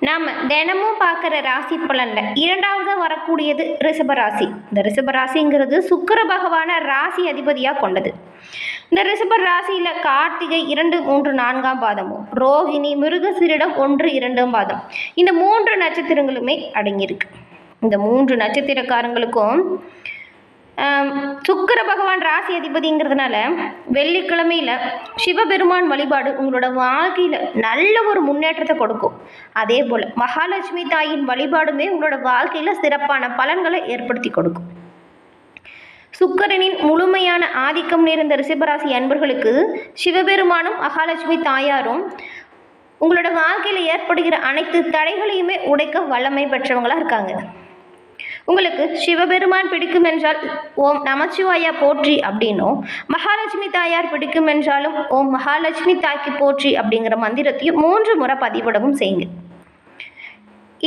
நாம் தினமும் பார்க்குற ராசி பலனில் இரண்டாவது வரக்கூடியது ரிஷப ராசி. இந்த ரிஷப ராசிங்கிறது சுக்கிர பகவான ராசி அதிபதியாக கொண்டது. இந்த ரிஷப ராசியில் கார்த்திகை 2, 3, 4ஆம் பாதமும், ரோகிணி, மிருகசீரிடம் 1, 2ஆம் பாதம், இந்த 3 நட்சத்திரங்களுமே அடங்கியிருக்கு. இந்த 3 நட்சத்திரக்காரங்களுக்கும் சுக்கிர பகவான் ராசி அதிபதிங்கிறதுனால வெள்ளிக்கிழமையில் சிவபெருமான் வழிபாடு உங்களோட வாழ்க்கையில் நல்ல ஒரு முன்னேற்றத்தை கொடுக்கும். அதே போல் மகாலட்சுமி தாயின் வழிபாடுமே உங்களோட வாழ்க்கையில் சிறப்பான பலன்களை ஏற்படுத்தி கொடுக்கும். சுக்கிரனின் முழுமையான ஆதிக்கம் நிறைந்த ரிஷபராசி அன்பர்களுக்கு சிவபெருமானும் மகாலட்சுமி தாயாரும் உங்களோட வாழ்க்கையில் ஏற்படுகிற அனைத்து தடைகளையுமே உடைக்க வல்லமை பெற்றவங்களாக இருக்காங்க. உங்களுக்கு சிவபெருமான் பிடிக்கும் என்றால் ஓம் நமச்சிவாயா போற்றி அப்படின்னும், மகாலட்சுமி தாயார் பிடிக்கும் என்றாலும் ஓம் மகாலட்சுமி தாய்க்கு போற்றி அப்படிங்கிற மந்திரத்தையும் 3 முறை பதிவிடவும் செய்யுங்க.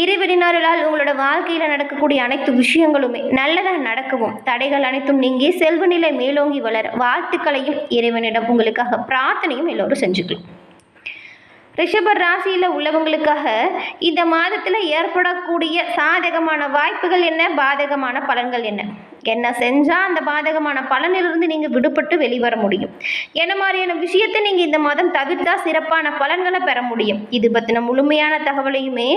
இறைவனினர்களால் உங்களோட வாழ்க்கையில் நடக்கக்கூடிய அனைத்து விஷயங்களுமே நல்லதாக நடக்கவும், தடைகள் அனைத்தும் நீங்கி செல்வ நிலை மேலோங்கி வளர வாழ்த்துக்களையும் இறைவனிடம் உங்களுக்காக பிரார்த்தனையும் எல்லோரும் செஞ்சுக்கலாம். ரிஷப ராசியில் உள்ளவங்களுக்காக இந்த மாதத்தில் ஏற்படக்கூடிய சாதகமான வாய்ப்புகள் என்ன, பாதகமான பலன்கள் என்ன, என்ன செஞ்சால் அந்த பாதகமான பலனிலிருந்து நீங்கள் விடுபட்டு வெளிவர முடியும், என்ன மாதிரியான விஷயத்தை நீங்கள் இந்த மாதம் தவிர்த்தால் சிறப்பான பலன்களை பெற முடியும், இது பற்றின முழுமையான தகவலையுமே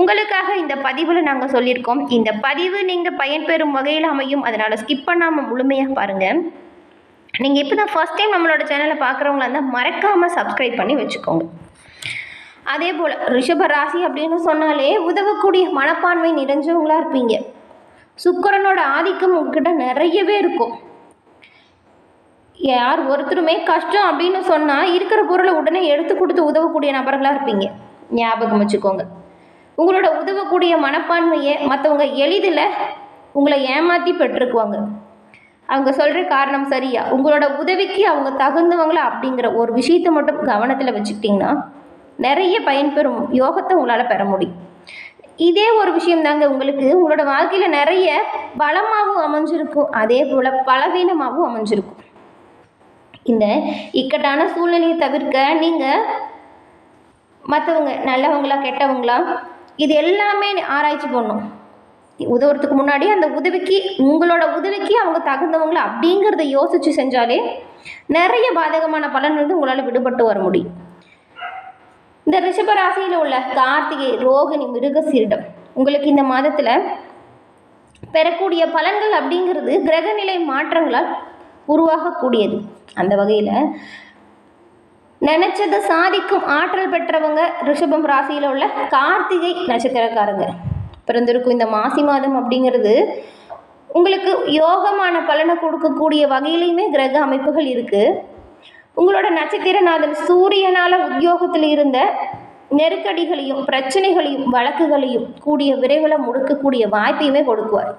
உங்களுக்காக இந்த பதிவில் நாங்கள் சொல்லியிருக்கோம். இந்த பதிவு நீங்கள் பயன்பெறும் வகையில் அமையும், அதனால் ஸ்கிப் பண்ணாமல் முழுமையாக பாருங்கள். நீங்கள் இப்போ தான் ஃபர்ஸ்ட் டைம் நம்மளோட சேனலை பார்க்குறவங்களா இருந்தால் மறக்காமல் சப்ஸ்கிரைப் பண்ணி வச்சுக்கோங்க. அதே போல் ரிஷப ராசி அப்படின்னு சொன்னாலே உதவக்கூடிய மனப்பான்மை நிறைஞ்சவங்களாக இருப்பீங்க. சுக்கிரனோட ஆதிக்கம் உங்ககிட்ட நிறையவே இருக்கும். யார் ஒருத்தருமே கஷ்டம் அப்படின்னு சொன்னால் இருக்கிற பொருளை உடனே எடுத்து கொடுத்து உதவக்கூடிய நபர்களாக இருப்பீங்க. ஞாபகம் வச்சுக்கோங்க. உங்களோட உதவக்கூடிய மனப்பான்மையை மற்றவங்க எளிதில் உங்களை ஏமாற்றி பெற்றுக்குவாங்க. அவங்க சொல்கிற காரணம் சரியா, உங்களோட உதவிக்கு அவங்க தகுந்தவங்களா அப்படிங்கிற ஒரு விஷயத்தை மட்டும் கவனத்தில் வச்சுக்கிட்டிங்கன்னா நிறைய பயன்பெறும் யோகத்தை உங்களால் பெற முடியும். இதே ஒரு விஷயம் தாங்க உங்களுக்கு உங்களோட வாழ்க்கையில் நிறைய பலமாகவும் அமைஞ்சிருக்கும், அதே போல் பலவீனமாகவும் அமைஞ்சிருக்கும். இந்த இக்கட்டான சூழ்நிலையை தவிர்க்க நீங்கள் மற்றவங்க நல்லவங்களா கெட்டவங்களா இது எல்லாமே ஆராய்ச்சி பண்ணணும். உதவுறதுக்கு முன்னாடி அந்த உதவிக்கு உங்களோட உதவிக்கு அவங்க தகுந்தவங்களா அப்படிங்கிறத யோசித்து செஞ்சாலே நிறைய பாதகமான பலன் வந்து உங்களால் விடுபட்டு வர முடியும். இந்த ரிஷப ராசியில் உள்ள கார்த்திகை, ரோகிணி, மிருகசீரிடம் உங்களுக்கு இந்த மாதத்தில் பெறக்கூடிய பலன்கள் அப்படிங்கிறது கிரகநிலை மாற்றங்களால் உருவாகக்கூடியது. அந்த வகையில் நினைச்சதை சாதிக்கும் ஆற்றல் பெற்றவங்க ரிஷபம் ராசியில் உள்ள கார்த்திகை நட்சத்திரக்காரங்க பிறந்திருக்கும். இந்த மாசி மாதம் அப்படிங்கிறது உங்களுக்கு யோகமான பலனை கொடுக்கக்கூடிய வகையிலையுமே கிரக அமைப்புகள் இருக்குது. உங்களோட நட்சத்திரநாதன் சூரியனால் உத்தியோகத்தில் இருந்த நெருக்கடிகளையும் பிரச்சனைகளையும் வழக்குகளையும் கூடிய விரைவில் முடுக்கக்கூடிய வாய்ப்பையுமே கொடுக்குவார்.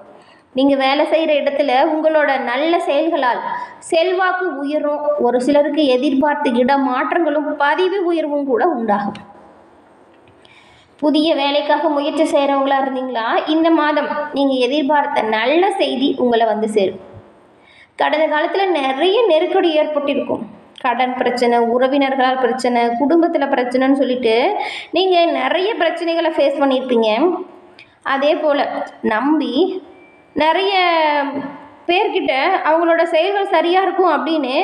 நீங்கள் வேலை செய்கிற இடத்துல உங்களோட நல்ல செயல்களால் செல்வாக்கு உயரும். ஒரு சிலருக்கு எதிர்பார்த்த இடமாற்றங்களும் பதவி உயர்வும் கூட உண்டாகும். புதிய வேலைக்காக முயற்சி செய்கிறவங்களா இருந்தீங்களா, இந்த மாதம் நீங்கள் எதிர்பார்த்த நல்ல செய்தி உங்களை வந்து சேரும். கடந்த காலத்தில் நிறைய நெருக்கடி ஏற்பட்டிருக்கும். கடன் பிரச்சனை, உறவினர்களால் பிரச்சனை, குடும்பத்தில் பிரச்சனைன்னு சொல்லிட்டு நீங்கள் நிறைய பிரச்சனைகளை ஃபேஸ் பண்ணியிருப்பீங்க. அதே போல் நம்பி நிறைய பேர்கிட்ட அவங்களோட செயல்கள் சரியாக இருக்கும் அப்படின்னு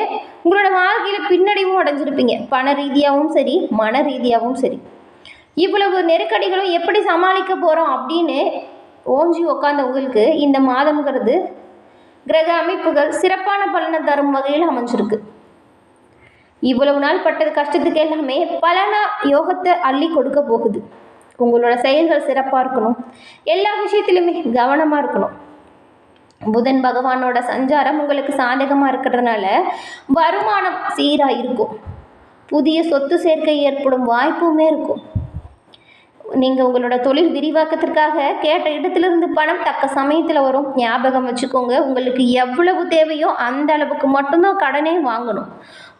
உங்களோட வாழ்க்கையில் பின்னடைவும் அடைஞ்சிருப்பீங்க. பண ரீதியாகவும் சரி, மன ரீதியாகவும் சரி. இவ்வளவு நெருக்கடிகளும் எப்படி சமாளிக்க போகிறோம் அப்படின்னு ஓஞ்சி உட்காந்த உங்களுக்கு இந்த மாதம்ங்கிறது கிரக அமைப்புகள் சிறப்பான பலனை தரும் வகையில் அமைஞ்சிருக்கு. இவ்வளவு நாள் பட்டது கஷ்டத்துக்கு எல்லாமே பலனா யோகத்தை அள்ளி கொடுக்க போகுது. உங்களோட செயல்கள் சிறப்பாக இருக்கணும், எல்லா விஷயத்திலுமே கவனமாக இருக்கணும். புதன் பகவானோட சஞ்சாரம் உங்களுக்கு சாதகமாக இருக்கிறதுனால வருமானம் சீராக இருக்கும். புதிய சொத்து சேர்க்கை ஏற்படும் வாய்ப்புமே இருக்கும். நீங்கள் உங்களோட தொழில் விரிவாக்கத்திற்காக கேட்ட இடத்துலேருந்து பணம் தக்க சமயத்தில் வரும். ஞாபகம் வச்சுக்கோங்க, உங்களுக்கு எவ்வளவு தேவையோ அந்த அளவுக்கு மட்டும்தான் கடனே வாங்கணும்.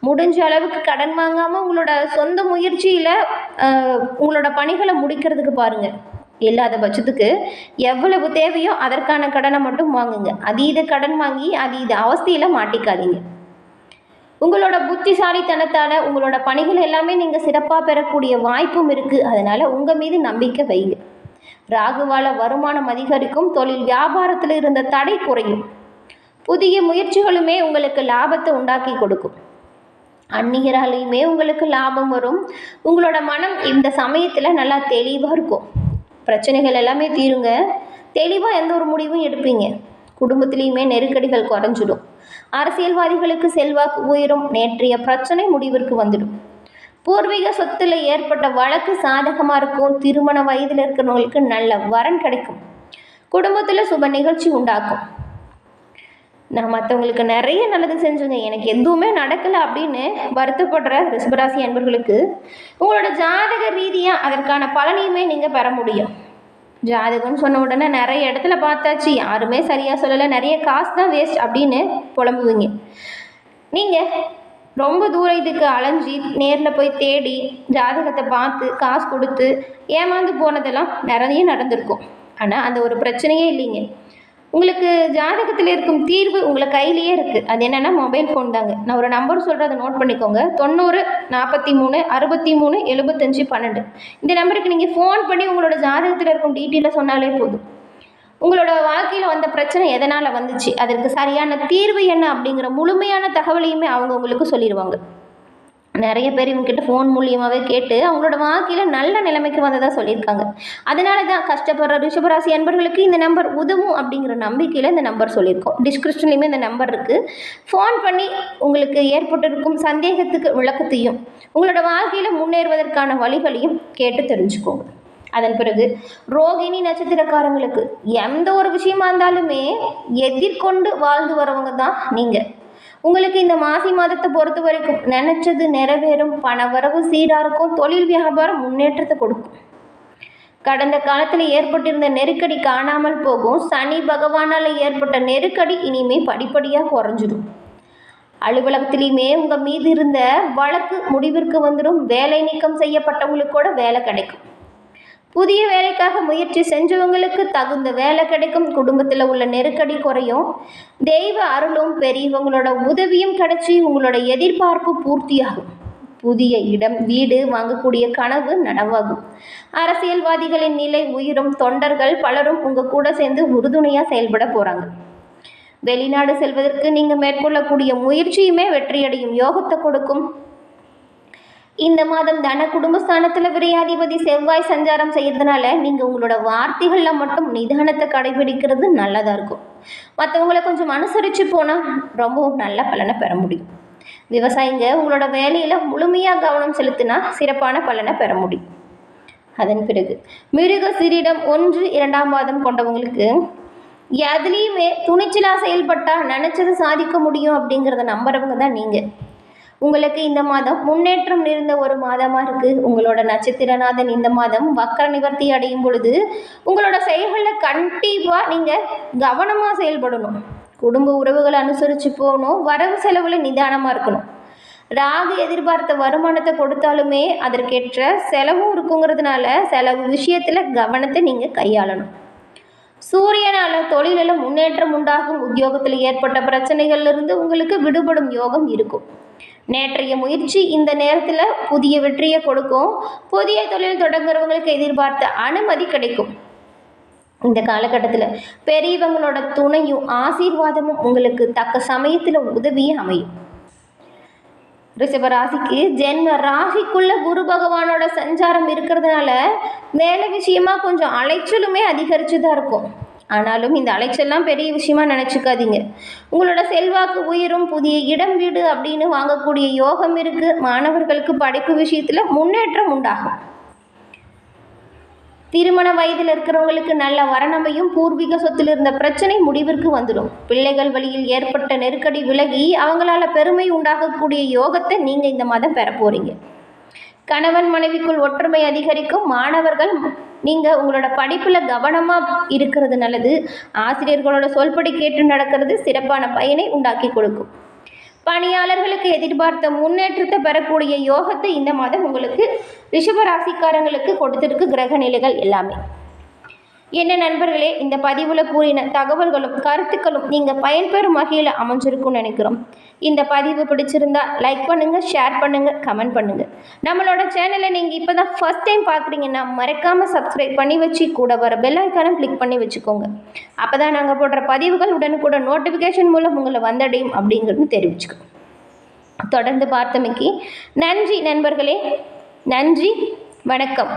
முடிஞ்ச அளவுக்கு கடன் வாங்காமல் உங்களோட சொந்த முயற்சியில் உங்களோட பணிகளை முடிக்கிறதுக்கு பாருங்கள். இல்லாத பட்சத்துக்கு எவ்வளவு தேவையோ அதற்கான கடனை மட்டும் வாங்குங்க. அதீத கடன் வாங்கி அதீத அவஸ்தையில் மாட்டிக்காதீங்க. உங்களோட புத்திசாலித்தனத்தால் உங்களோட பணிகள் எல்லாமே நீங்கள் சிறப்பாக பெறக்கூடிய வாய்ப்பும் இருக்குது. அதனால் உங்கள் மீது நம்பிக்கை வைங்க. ராகுவால வருமானம் அதிகரிக்கும். தொழில் வியாபாரத்தில் இருந்த தடை குறையும். புதிய முயற்சிகளுமே உங்களுக்கு லாபத்தை உண்டாக்கி கொடுக்கும். அந்நியராலையுமே உங்களுக்கு லாபம் வரும். உங்களோட மனம் இந்த சமயத்தில் நல்லா தெளிவாக இருக்கும். பிரச்சனைகள் எல்லாமே தீருங்க. தெளிவாக எந்த ஒரு முடிவும் எடுப்பீங்க. குடும்பத்திலையுமே நெருக்கடிகள் குறைஞ்சிடும். அரசியல்வாதிகளுக்கு செல்வாக்கு உயரும். நேற்றைய பிரச்சனை முடிவிற்கு வந்துடும். பூர்வீக சொத்துல ஏற்பட்ட வழக்கு சாதகமாக இருக்கும். திருமண வயதில் இருக்கிறவங்களுக்கு நல்ல வரன் கிடைக்கும். குடும்பத்தில் சுப நிகழ்ச்சி உண்டாக்கும். நான் மற்றவங்களுக்கு நிறைய நல்லது செஞ்சுங்க, எனக்கு எதுவுமே நடக்கலை அப்படின்னு வருத்தப்படுற ரிஷபராசி அன்பர்களுக்கு உங்களோட ஜாதக ரீதியாக அதற்கான பலனையுமே நீங்கள் பெற முடியும். ஜாதகம்னு சொன்ன உடனே நிறைய இடத்துல பார்த்தாச்சு, யாருமே சரியாக சொல்லலை, நிறைய காசு தான் வேஸ்ட் அப்படின்னு புலம்புவீங்க. நீங்கள் ரொம்ப தூரம் இதுக்கு அலைஞ்சி நேரில் போய் தேடி ஜாதகத்தை பார்த்து காசு கொடுத்து ஏமாந்து போனதெல்லாம் நிறைய நடந்திருக்கும். ஆனால் அந்த ஒரு பிரச்சனையே இல்லைங்க. உங்களுக்கு ஜாதகத்தில் இருக்கும் தீர்வு உங்களை கையிலேயே இருக்குது. அது என்னென்னா மொபைல் ஃபோன் தாங்க. நான் ஒரு நம்பர் சொல்கிறேன், அதை நோட் பண்ணிக்கோங்க. 90 43 63 75 12. இந்த நம்பருக்கு நீங்கள் ஃபோன் பண்ணி உங்களோட ஜாதகத்தில் இருக்கும் டீட்டெயிலை சொன்னாலே போதும். உங்களோட வாழ்க்கையில் வந்த பிரச்சனை எதனால் வந்துச்சு, அதற்கு சரியான தீர்வு என்ன அப்படிங்கிற முழுமையான தகவலையுமே அவங்க உங்களுக்கு சொல்லிடுவாங்க. நிறைய பேர் இவங்ககிட்ட ஃபோன் மூலியமாகவே கேட்டு அவங்களோட வாழ்க்கையில் நல்ல நிலைமைக்கு வந்ததாக சொல்லியிருக்காங்க. அதனால தான் கஷ்டப்படுற ரிஷபராசி அன்பர்களுக்கு இந்த நம்பர் உதவும் அப்படிங்கிற நம்பிக்கையில் இந்த நம்பர் சொல்லியிருக்கோம். டிஸ்கிரிப்ஷன்லேயுமே இந்த நம்பர் இருக்குது. ஃபோன் பண்ணி உங்களுக்கு ஏற்பட்டிருக்கும் சந்தேகத்துக்கு விளக்கத்தையும் உங்களோட வாழ்க்கையில் முன்னேறுவதற்கான வழிகளையும் கேட்டு தெரிஞ்சுக்கோங்க. அதன் பிறகு ரோகிணி நட்சத்திரக்காரங்களுக்கு எந்த ஒரு விஷயமா இருந்தாலுமே எதிர்கொண்டு வாழ்ந்து வரவங்க தான் நீங்கள். உங்களுக்கு இந்த மாசி மாதத்தை பொறுத்த வரைக்கும் நினைச்சது நிறைவேறும். பண வரவு சீராக இருக்கும். தொழில் வியாபாரம் முன்னேற்றத்தை கொடுக்கும். கடந்த காலத்தில் ஏற்பட்டிருந்த நெருக்கடி காணாமல் போகும். சனி பகவானால் ஏற்பட்ட நெருக்கடி இனிமே படிப்படியாக குறைஞ்சிடும். அலுவலகத்திலையுமே உங்கள் மீது இருந்த வழக்கு முடிவிற்கு வந்துடும். வேலை நீக்கம் செய்யப்பட்டவங்களுக்கு கூட வேலை கிடைக்கும். புதிய வேலைக்காக முயற்சி செஞ்சவங்களுக்கு தகுந்த வேலை கிடைக்கும். குடும்பத்தில் உள்ள நெருக்கடி குறையும். தெய்வ அருளும் பெரியவங்களோட உதவியும் கிடைச்சி உங்களோட எதிர்பார்ப்பு பூர்த்தியாகும். புதிய இடம் வீடு வாங்கக்கூடிய கனவு நனவாகும். அரசியல்வாதிகளின் நிலை உயரும். தொண்டர்கள் பலரும் உங்கள் கூட சேர்ந்து உறுதுணையாக செயல்பட போகிறாங்க. வெளிநாடு செல்வதற்கு நீங்கள் மேற்கொள்ளக்கூடிய முயற்சியுமே வெற்றியடையும் யோகத்தை கொடுக்கும். இந்த மாதம் தன குடும்பஸ்தானத்தில் விரையாதிபதி செவ்வாய் சஞ்சாரம் செய்யறதுனால நீங்கள் உங்களோட வார்த்தைகளில் மட்டும் நிதானத்தை கடைபிடிக்கிறது நல்லதாக இருக்கும். மற்றவங்களை கொஞ்சம் அனுசரித்து போனால் ரொம்பவும் நல்ல பலனை பெற முடியும். விவசாயிங்க உங்களோட வேலையில் முழுமையாக கவனம் செலுத்தினா சிறப்பான பலனை பெற முடியும். அதன் பிறகு மிருக சீரிடம் 1 2ஆம் மாதம் கொண்டவங்களுக்கு எதுலேயுமே துணிச்சலாக செயல்பட்டால் நினச்சதை சாதிக்க முடியும் அப்படிங்கிறத நம்புறவங்க தான் நீங்கள். உங்களுக்கு இந்த மாதம் முன்னேற்றம் நிறைந்த ஒரு மாதமாக இருக்குது. உங்களோட நட்சத்திரநாதன் இந்த மாதம் வக்கர நிவர்த்தி அடையும் பொழுது உங்களோட செயல்களில் கண்டிப்பாக நீங்கள் கவனமாக செயல்படணும். குடும்ப உறவுகளை அனுசரித்து போகணும். வரவு செலவில் நிதானமாக இருக்கணும். ராகு எதிர்பார்த்த வருமானத்தை கொடுத்தாலுமே அதற்கேற்ற செலவும் இருக்குங்கிறதுனால செலவு விஷயத்தில் கவனத்தை நீங்கள் கையாளணும். சூரியனால் தொழிலில் முன்னேற்றம் உண்டாகும். உத்தியோகத்தில் ஏற்பட்ட பிரச்சனைகள்லேருந்து உங்களுக்கு விடுபடும் யோகம் இருக்கும். நேற்றைய முயற்சி இந்த நேரத்தில் புதிய வெற்றியை கொடுக்கும். புதிய தொழில் தொடங்குறவங்களுக்கு எதிர்பார்த்த அனுமதி கிடைக்கும். இந்த காலகட்டத்தில் பெரியவங்களோட துணையும் ஆசீர்வாதமும் உங்களுக்கு தக்க சமயத்தில் உதவியே அமையும். ரிஷப ராசிக்கு ஜென்ம ராசிக்குள்ள குரு பகவானோட சஞ்சாரம் இருக்கிறதுனால வேலை விஷயமா கொஞ்சம் அலைச்சலுமே அதிகரித்து தான் இருக்கும். ஆனாலும் இந்த அலைச்சல்லாம் பெரிய விஷயமா நினச்சிக்காதீங்க. உங்களோட செல்வாக்கு உயரும். புதிய இடம் வீடு அப்படின்னு வாங்கக்கூடிய யோகம் இருக்குது. மாணவர்களுக்கு படிப்பு விஷயத்தில் முன்னேற்றம் உண்டாகும். திருமண வயதில் இருக்கிறவங்களுக்கு நல்ல வரணமையும். பூர்வீக சொத்தில் இருந்த பிரச்சனை முடிவிற்கு வந்துடும். பிள்ளைகள் வழியில் ஏற்பட்ட நெருக்கடி விலகி அவங்களால பெருமை உண்டாகக்கூடிய யோகத்தை நீங்கள் இந்த மாதம் பெற போகிறீங்க. கணவன் மனைவிக்குள் ஒற்றுமை அதிகரிக்கும். மாணவர்கள் நீங்கள் உங்களோட படிப்பில் கவனமாக இருக்கிறது நல்லது. ஆசிரியர்களோட சொல்படி கேட்டு நடக்கிறது சிறப்பான பயனை உண்டாக்கி கொடுக்கும். பணியாளர்களுக்கு எதிர்பார்த்த முன்னேற்றத்தை பெறக்கூடிய யோகத்தை இந்த மாதம் உங்களுக்கு ரிஷப ராசிக்காரங்களுக்கு கொடுத்துருக்கு கிரக நிலைகள் எல்லாமே. என்ன நண்பர்களே, இந்த பதிவில் கூறின தகவல்களும் கருத்துக்களும் நீங்கள் பயன்பெறும் வகையில் அமைஞ்சிருக்கும்னு நினைக்கிறோம். இந்த பதிவு பிடிச்சிருந்தா லைக் பண்ணுங்கள், ஷேர் பண்ணுங்கள், கமெண்ட் பண்ணுங்கள். நம்மளோட சேனலை நீங்கள் இப்போ தான் ஃபர்ஸ்ட் டைம் பார்க்குறீங்கன்னா மறக்காமல் சப்ஸ்கிரைப் பண்ணி வச்சு கூட வர பெல் ஐக்கானும் கிளிக் பண்ணி வச்சுக்கோங்க. அப்போ தான் நாங்கள் போடுற பதிவுகள் உடனுக்குடன் நோட்டிஃபிகேஷன் மூலம் உங்களை வந்தடையும் அப்படிங்கிறது தெரிவிச்சுக்கோங்க. தொடர்ந்து பார்த்தமைக்கு நன்றி நண்பர்களே. நன்றி, வணக்கம்.